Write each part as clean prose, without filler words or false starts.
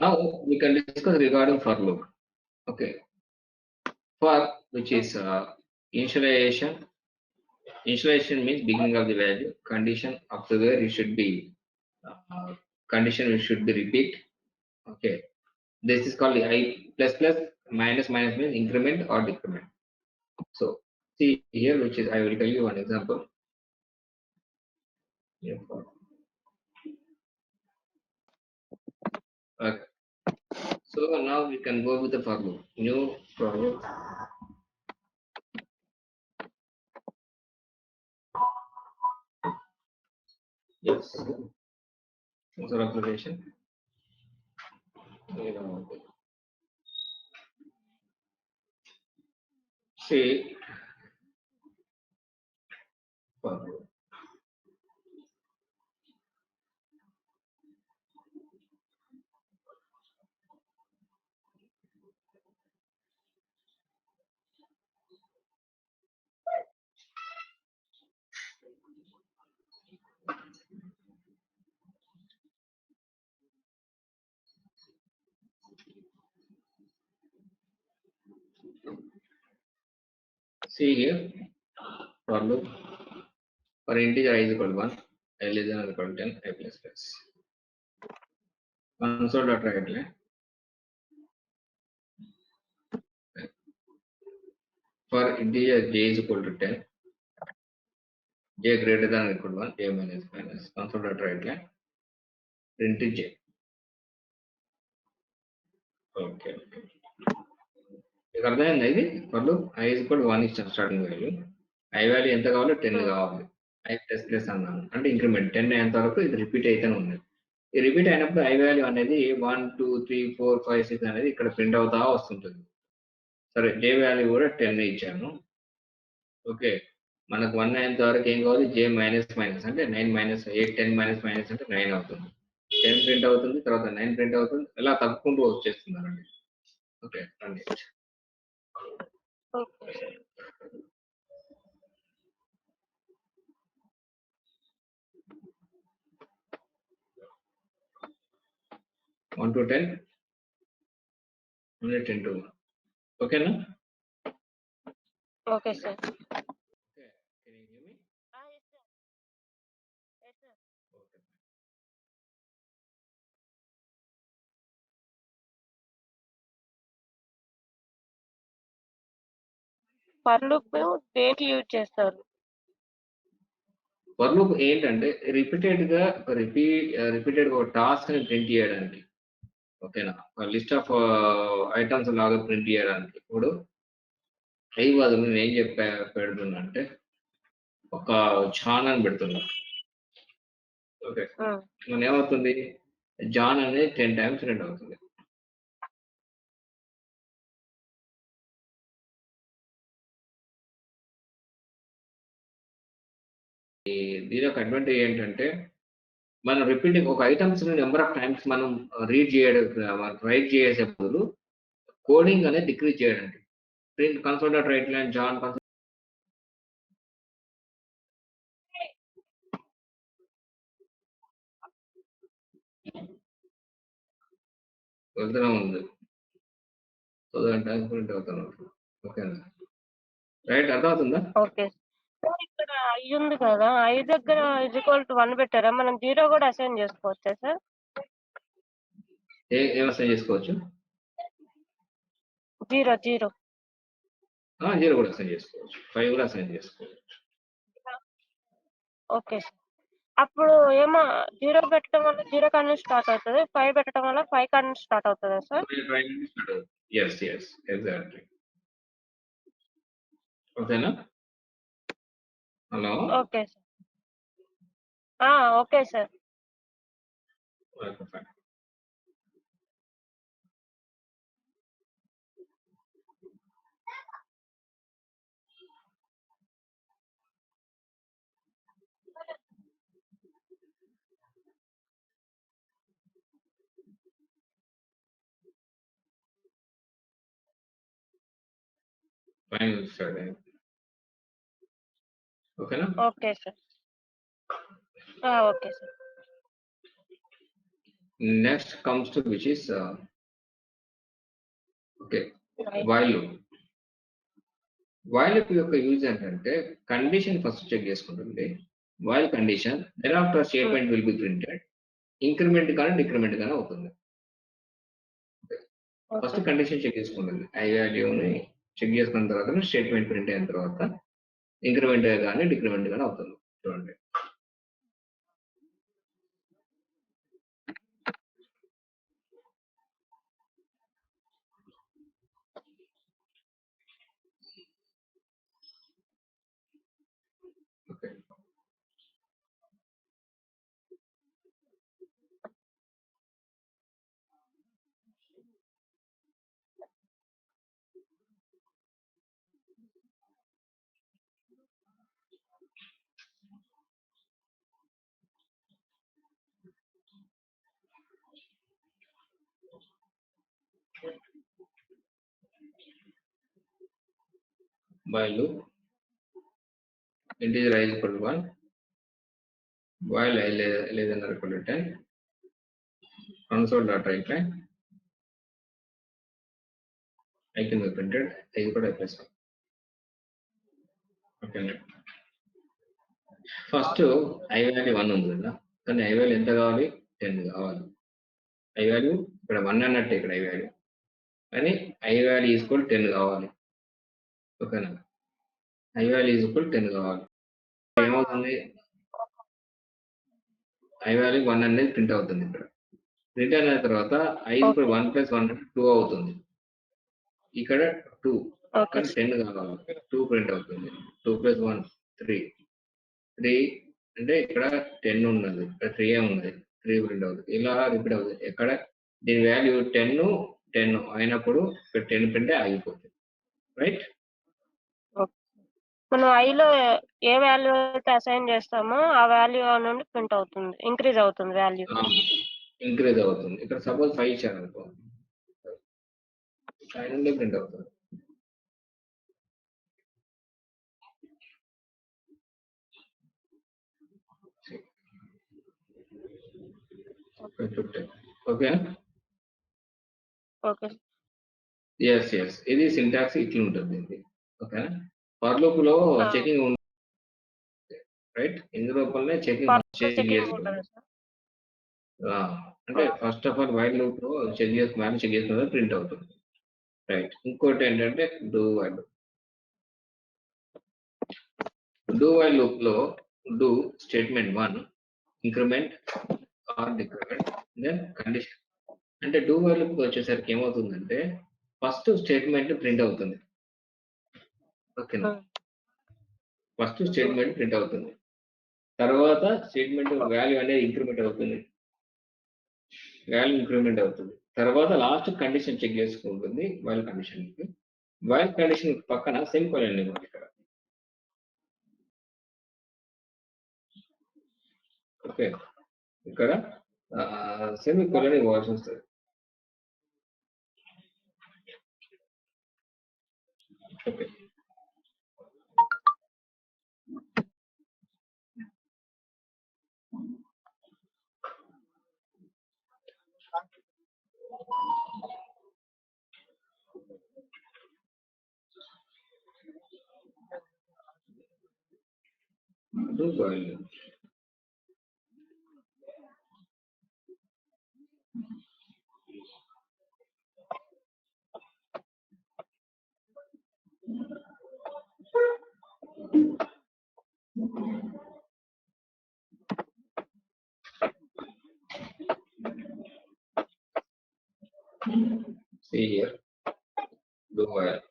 Now we can discuss regarding for loop. Okay, for which is initialization. Initialization means beginning of the value. Condition up to where it should be. Condition it should be repeat. Okay, this is called I plus plus minus minus means increment or decrement. So see here, which is I will tell you one example. Here for okay. So now we can go with the for loop. New project. Yes. User application. See for loop. See here for loop for integer I is equal to 1, I less than or equal to 10, I plus plus. Console dot write line. For integer j is equal to 10, j greater than or equal to 1, j minus minus. Console dot write line. Print j. Okay. మీకు అర్థమైందా ఇది for loop I is equal to 1 ఇచ్చాను starting value. I value ఎంత కావాలో 10 కావాలి. I plus plus అన్నాను అంటే increment 10 అయ్యేంత వరకు ఇది రిపీట్ అయితేనే ఉంది. ఈ రిపీట్ అయినప్పుడు I వాల్యూ అనేది 1 2 3 4 5 6 అనేది ఇక్కడ ప్రింట్ అవుతా వస్తుంటుంది. సరే j వాల్యూ కూడా 10 ఇచ్చాను. ఓకే, మనకు 1 అయ్యేంత వరకు ఏం కావాలి, j మైనస్ మైనస్ అంటే 9 మైనస్ 8 10 మైనస్ మైనస్ అంటే 9 అవుతుంది. 10 ప్రింట్ అవుతుంది, తర్వాత 9 ప్రింట్ అవుతుంది, ఇలా తగ్గుకుంటూ వచ్చేస్తున్నారండి. ఓకే రండి. 1 to 10, only 10 to 1. ఓకేనా? Okay, sir. Okay, can you hear me? Yes, sir. Yes, sir. Okay. For loop దేనికి యూజ్ చేస్తారు? ఫర్ లూప్ ఏంటంటే రిపీటెడ్ ఒక టాస్క్ ని ప్రింట్ చేయడానికి. ఓకేనా, లిస్ట్ ఆఫ్ ఐటమ్స్ లాగా ప్రింట్ చేయడానికి. ఇప్పుడు ఐ బదులు నేను ఏం పెడుతున్నా అంటే ఒక జాన్ అని పెడుతున్నా. ఓకే, మన ఏమవుతుంది, జాన్ అనేది 10 times ప్రింట్ అవుతుంది. దీని యొక్క అడ్వాంటేజ్ ఏంటంటే మనం రిపీటింగ్ ఒక ఐటమ్స్ నెంబర్ ఆఫ్ టైమ్స్ మనం రీడ్ చేయడం రైట్ చేసే బదులు కోడింగ్ అనేది డిక్రీజ్ చేయడానికి. Print console dot write line John వెళ్తూనే ఉంది. సో దాని టైం ప్రింట్ అవుతాను. ఓకేనా, రైట్, అర్థమవుతుందా? ఓకే. ఇక్కడ ఐ ఉంది కదా, ఐ దగ్గర =1 పెట్టారా, మనం 0 కూడా అసైన్ చేసుకోవచ్చా సార్? ఏం అసైన్ చేసుకోవచ్చు? 0 జీరో కూడా అసైన్ చేసుకోవచ్చు, 5 కూడా అసైన్ చేసుకోవచ్చు. Okay sir. అప్పుడు ఏమో 0 పెట్టడం వల్ల 0 కాడ నుంచి స్టార్ట్ అవుతుంది, 5 పెట్టడం వల్ల 5 కాడ నుంచి స్టార్ట్ అవుతుందా సార్? Yes yes exactly. ఓకేనా? Hello. Okay sir. Okay sir. Okay fine. Fine sir. ఓకేనా? Okay sir. Okay sir. Next comes to which is okay, while loop. While loop యొక్క యూజ్ ఏంటంటే కండిషన్ ఫస్ట్ చెక్ చేసుకుంటుంది. While condition, thereafter statement will be printed. Increment కానీ decrement కానీ అవుతుంది. First condition check చేసుకుంటుంది. I వాల్యూని check చేసుకున్న తర్వాత స్టేట్మెంట్ ప్రింట్ అయిన తర్వాత ఇంక్రిమెంట్ కానీ డిక్రిమెంట్ కానీ అవుతుంది. చూడండి. Okay, while loop integer I is equal to 1, while I less than or equal to 10, console.write line I can be printed I is equal to I plus 1. Okay, first I value 1 ఉంది కదా, కానీ I value ఎంత కావాలి? 10 కావాలి. I value ఇక్కడ 1 అన్నట్టు ఇక్కడ I value, కానీ ఐ వాల్యూ ఈక్వల్ 10 కావాలి. ఓకేనా, ఐ వాల్యూ ఈక్వల్ 10 కావాలి. ఏమవుతుంది? ఐ వాల్యూ 1 అనేది ప్రింట్ అవుతుంది. ఇక్కడ ప్రింట్ అయిన తర్వాత ఐ ఈక్వల్ 1 + 1 2 అవుతుంది. ఇక్కడ 2 కానీ 10 కావాలి, 2 ప్రింట్ అవుతుంది. 2 + 1 3 అంటే ఇక్కడ 10 ఉన్నది, ఇక్కడ 3 ఉన్నది, 3 ప్రింట్ అవుతుంది. ఇలా రిపీట్ అవుతుంది. ఎక్కడ దీని వాల్యూ 10 అయినప్పుడు ఇక్కడ 10 ప్రింట్ ఆగిపోతుంది. రైట్, మనం ఐలో ఏ వాల్యూ అయితే అసైన్ చేస్తామో ఆ వాల్యూ నుండి ప్రింట్ అవుతుంది, ఇంక్రీజ్ అవుతుంది వాల్యూ. ఇంక్రీజ్ అవుతుంది. ఇక్కడ సపోజ్ 5 ఇచ్చారు అనుకో, 5 నుండి ప్రింట్ అవుతుంది. ఓకే, ఓకే, ఎస్ ఇది సింటాక్స్ ఇట్లా ఉంటుంది. ఓకే, ఫర్ లూప్ లో చెకింగ్ ఉంది. రైట్, ఇందు లోపలనే చెకింగ్ చేసుకోవాలి. అంటే first of all while loop లో చెక్ చేసుకున్న ప్రింట్ అవుతుంది. రైట్, ఇంకోటి ఏంటంటే డూ వైల్ లూప్ లో do statement 1 increment or decrement then condition. అంటే డూ వైల్ లూప్ వచ్చేసరికి ఏమవుతుందంటే ఫస్ట్ స్టేట్మెంట్ ప్రింట్ అవుతుంది. ఓకేనా, ఫస్ట్ స్టేట్మెంట్ ప్రింట్ అవుతుంది, తర్వాత స్టేట్మెంట్ వాల్యూ అనేది ఇంక్రిమెంట్ అవుతుంది, తర్వాత లాస్ట్ కండిషన్ చెక్ చేసుకుంటుంది. వైల్ కండిషన్ పక్కన సెమికోలన్ ఇవ్వాలి ఇక్కడ. ఓకే, ఇక్కడ సెమికోలన్ ఇవ్వాల్సి వస్తుంది. Okay, do while see here, do while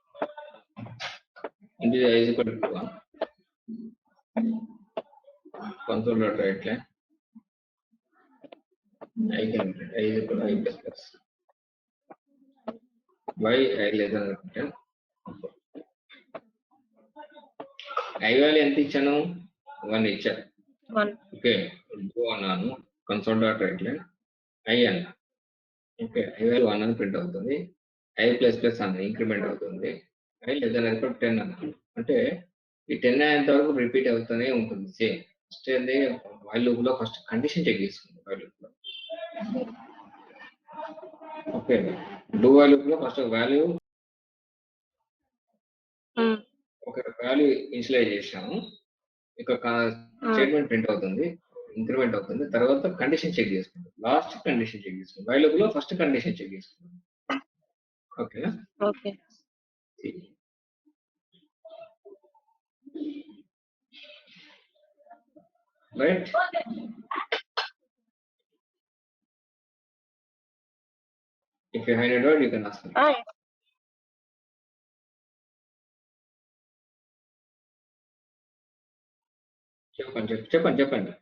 integer I is equal to 1, console.write line I can I is equal to I plus y I less than or equal to 10. I value ఎంత ఇచ్చాను? 1 ఇచ్చాను. Okay, do అన్నాను, console.write line I అన్నా. Okay, I value 1 అని print అవుతుంది. I plus అన్న increment అవుతుంది. I less than equal 10 అన్న, అంటే ఈ 10 అయ్యేంత వరకు రిపీట్ అవుతూనే ఉంటుంది. సేమ్ ఫస్ట్ ఏంది వైల్ లూప్ లో ఫస్ట్ కండిషన్ చెక్ చేసుకుంది. వైల్ లూప్ లో ఓకే, డూ వైల్ లూప్ లో ఫస్ట్ వాల్యూ ఒక వాల్యూ ఇనిషియలైజ్ చేసాము, ఇక స్టేట్మెంట్ ప్రింట్ అవుతుంది, ఇంక్రిమెంట్ అవుతుంది, తర్వాత కండిషన్ చెక్ చేసుకుంటాం, లాస్ట్ కండిషన్ చెక్ చేసుకుంటాం. వైల్ లూప్ లో ఫస్ట్ కండిషన్ చెక్ చేసుకుంటాం. ఓకేనా? Okay. Right. If you have any doubt, you can ask me. చెప్పండి.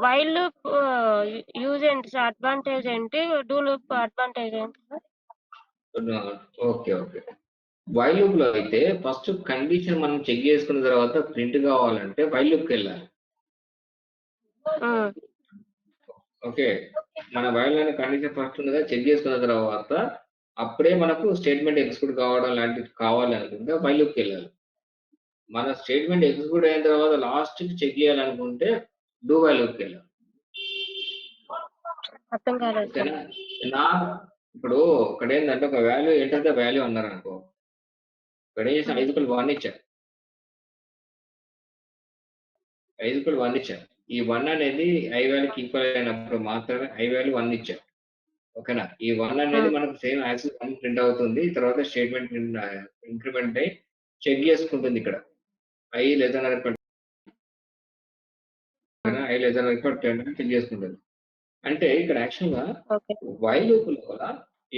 వైల్ లూప్ యూజ్ ఏంటి సార్? అడ్వాంటేజ్ ఏంటి? డూ లూప్ అడ్వాంటేజ్ ఏంటి సార్? ఓకే. వైల్ లూప్ లో అయితే ఫస్ట్ కండిషన్ మనం చెక్ చేసుకున్న తర్వాత ప్రింట్ కావాలంటే వైల్ లూప్కి వెళ్ళాలి. ఓకే, మన వైల్ అనే కండిషన్ ఫస్ట్ ఉండగా చెక్ చేసుకున్న తర్వాత అప్పుడే మనకు స్టేట్మెంట్ ఎగ్జిక్యూట్ కావడం లాంటివి కావాలి అనుకుంటే వైల్ లూప్కి వెళ్ళాలి. మన స్టేట్మెంట్ ఎగ్జిక్యూట్ అయిన తర్వాత లాస్ట్ కి చెక్ చేయాలనుకుంటే డూ వైల్ లూప్కి వెళ్ళాలి. అర్థం కాలేదు. ఓకేనా? ఇప్పుడు ఇక్కడ ఏంటంటే ఒక వాల్యూ ఎంటర్ ద వాల్యూ అన్నారు అనుకో, ఇక్కడ ఏం చేసిన 5 ఇచ్చారు, 5 ఇచ్చారు. ఈ 1 అనేది ఐ వాల్యూకి ఈక్వల్ అయినప్పుడు మాత్రమే ఐ వాల్యూ 1 ఇచ్చారు. ఓకేనా? ఈ 1 అనేది మనకు సేమ్ యాక్సెస్ 1 ప్రింట్ అవుతుంది, తర్వాత స్టేట్మెంట్ ఇంక్రిమెంట్ అయి చెక్ చేసుకుంటుంది. ఇక్కడ i less than or equal i less than or equal 10 check చేసుకుంటుంది. అంటే ఇక్కడ యాక్చువల్ గా వైల్ లూప్ లోపల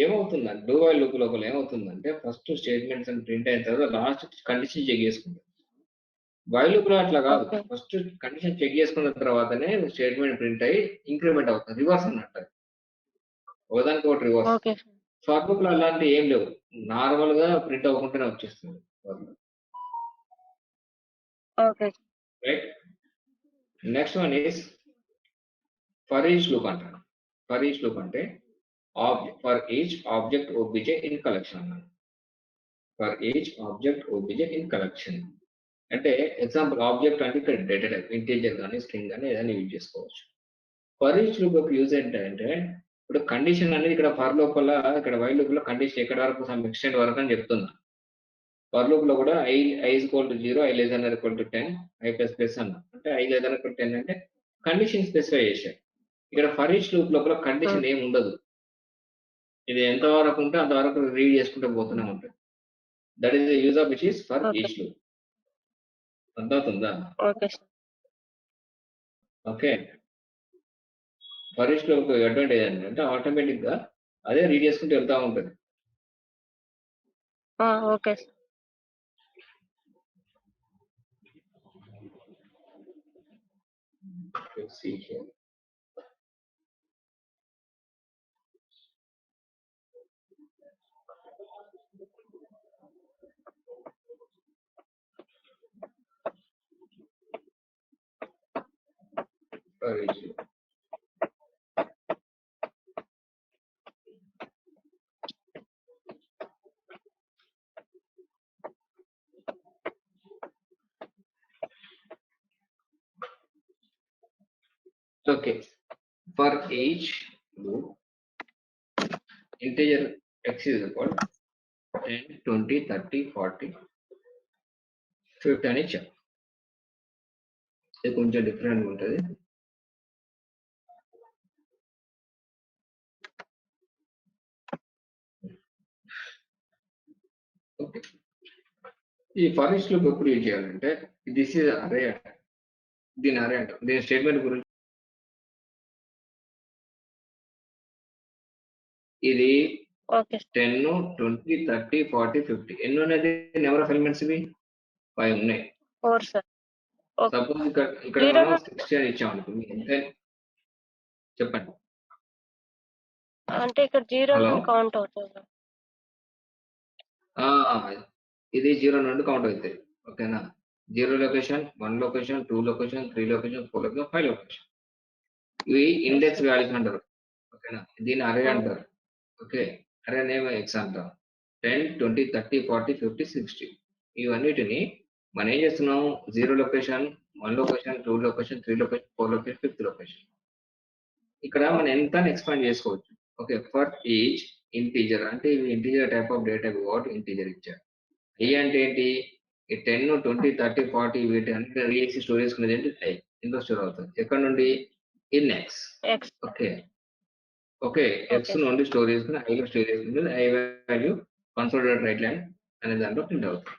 ఏమవుతుందంటే, డూ వైల్ లూప్ లోపల ఏమవుతుందంటే ఫస్ట్ స్టేట్మెంట్స్ అని ప్రింట్ అయిన తర్వాత లాస్ట్ కండిషన్ చెక్ చేసుకుంటుంది. వైల్ లూప్ లో అట్లా కాదు, ఫస్ట్ కండిషన్ చెక్ చేసుకున్న తర్వాతనే స్టేట్మెంట్ ప్రింట్ అయ్యి ఇంక్రిమెంట్ అవుతుంది, రివర్స్ అన్నట్టు. ఒకదానికి ఒకటి రివర్స్. ఫర్ లూప్ లో అలాంటి ఏం లేవు, నార్మల్ గా ప్రింట్ అవ్వకుండానే వచ్చేస్తుంది. Right. Next one is for each loop అంటారు. ఫర్ ఈచ్ లూప్ అంటే for each object OBJ in collection అన్నాడు. For each object OBJ in collection అంటే ఎగ్జాంపుల్ ఆబ్జెక్ట్ అంటే ఇక్కడ డేటా టైప్ ఇంటీజర్ కానీ స్ట్రింగ్ కానీ ఏదైనా యూజ్ చేసుకోవచ్చు. ఫర్ ఈచ్ లూప్ యొక్క యూజ్ ఏంటంటే ఇప్పుడు కండిషన్ అనేది ఇక్కడ ఫర్ లోపల, ఇక్కడ వైల్ లూప్ లో కండిషన్ ఎక్కడ వరకు సమ్ ఎక్స్టెంట్ వరకు అని చెప్తున్నా. ఫర్ లూప్ లో కూడా I equal to 0, I less than or equal to 10, I plus plus అన్నా, అంటే I less than equal to 10 అంటే కండిషన్ స్పెసిఫై చేశారు. ఇక్కడ ఫర్ ఈచ్ లూప్ లోపల కండిషన్ ఏమి ఉండదు, ఇది ఎంత వరకు ఉంటే అంతవరకు రీడ్ చేసుకుంటూ పోతూనే ఉంటుంది. That is the use of which is for each loop. అర్థమవుతుందా? Okay. For each loop advantage ఏంటంటే ఆటోమేటిక్ గా అదే రీడ్ చేసుకుంటూ వెళ్తా ఉంటుంది. Okay. See here. For each loop. Okay. For each loop, integer x is equal 10, 20, 30, 40, 50 అని ఇచ్చాం. ఇది కొంచెం డిఫరెంట్ ఉంటుంది. ఓకే, ఈ ఫర్ ఈచ్ లూప్ ఎప్పుడు యూజ్ చేయాలంటే దిస్ ఇస్ అరే అంట, దీని అరే అంట, దీని స్టేట్మెంట్ గురించి ఇది 10, 20, 30, 40, 50 ఎన్ని ఉన్నది? నెంబర్ ఆఫ్ ఎలిమెంట్స్ ఇవి 5 ఉన్నాయి. సపోజ్ ఇక్కడ మనం 60 అని ఇచ్చాం అనుకోండి, ఎంత చెప్పండి. అంటే ఇక్కడ 0 కౌంట్ అవుతుంది. ఇది 0 నుండి కౌంట్ అవుతాయి. ఓకేనా? 0 location, 1 location, 2 location, 3 location, 4 location, 5 location. ఇవి ఇండెక్స్ వాల్యూస్ అంటారు. ఓకేనా? దీన్ని అరే అంటారు. ఓకే, అరే నేమ్ ఎక్స్ అంటాం. 10, 20, 30, 40, 50, 60 ఇవన్నిటిని మనం ఏం చేస్తున్నాం? 0 location, 1 location, 2 location, 3 location, 4 location, 5th location. ఇక్కడ మనం ఎంత ఎక్స్పాండ్ చేసుకోవచ్చు. ఓకే, ఫర్ ఈచ్ ఇంటీజర్ అంటే ఇవి ఇంటీజర్ టైప్ ఆఫ్ డేటా కాబట్టి ఇంటీజర్ ఇచ్చారు. ఐ అంటే ఏంటి? ఈ 10, 20, 30, 40 వీటి అన్ని రీఎక్స్ స్టోర్ చేసుకునేది ఏంటి? ఐ ఇందులో స్టోర్ అవుతుంది. ఎక్కడ నుండి? In X. X. Okay okay, X నుండి స్టోర్ చేసుకుని ఐలో స్టోర్ చేసుకుని I value consolidate right line అనే దాంట్లో ప్రింట్ అవుతుంది.